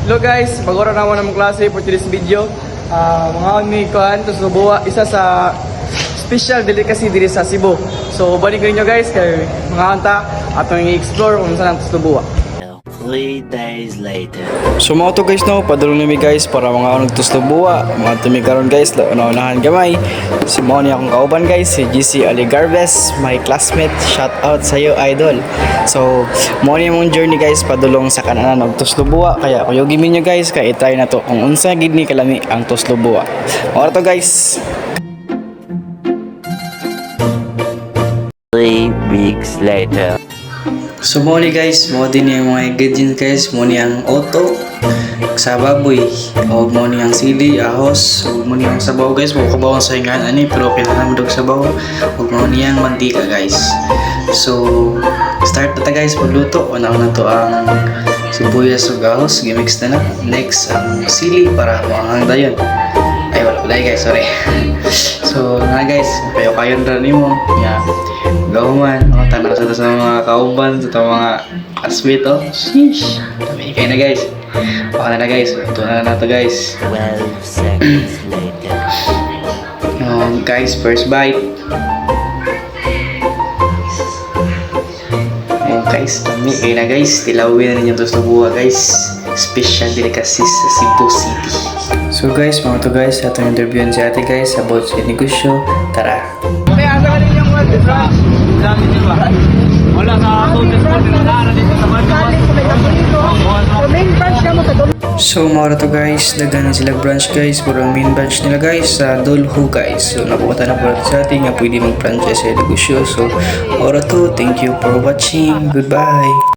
Hello guys, pag-ora naman ng klase for today's video. Mga may kuhan, to subuha isa sa special delicacy diri sa Cebu. So balik ninyo guys kay mga anta atong i-explore kung saan ang subuha. 3 days later. So mga to guys no, padulong nami guys para mga nagtuslubuha, mga tumi karon guys, una-unahan gamay. Si mo ni akong kauban guys, si GC Aligarbes, my classmate. Shout out sa iyo idol. So mo ni mong journey guys padulong sa kananan og tuslubuha, kaya kuyogin ninyo guys kay i-try na to kung unsa gid ni kalami ang tuslubuha. Mga to guys. 3 weeks later. So mo ni guys, mo din yung mga ingredients guys, mo ni ang oto sa baboy, o mo ni ang sili, ahos, o mo ni ang sabaw guys, mo kabaw sa ingan ani pero kailangan mo sabaw, o mo ni ang mantika guys. So start na ta guys magluto. Una-una to ang sibuyas ug ahos, gimix na. Next ang sili para maanghang dayon. Ay wala guys, sorry. So nga guys, kayo-kayon ra nimo ya. Gahuman, tanang sa mga kauban, sa mga aswit, sheesh, dami kayo na guys. Baka na guys, ito na to guys. 12 seconds later. Guys, first bite. Guys, dami kayo na guys. Tilawin na ninyo to sa buha guys. Special delicacies sa Cebu City. So guys, mga to guys, atong interview si ate guys about sa negosyo. Tara! Wala sa dito sa So mga to guys, dagan na sila branch guys, pero ang main branch nila guys sa Dolho guys. So nakuha na po sa ating nga pwede mag-franchise sa negosyo. So mga to, thank you for watching. Goodbye!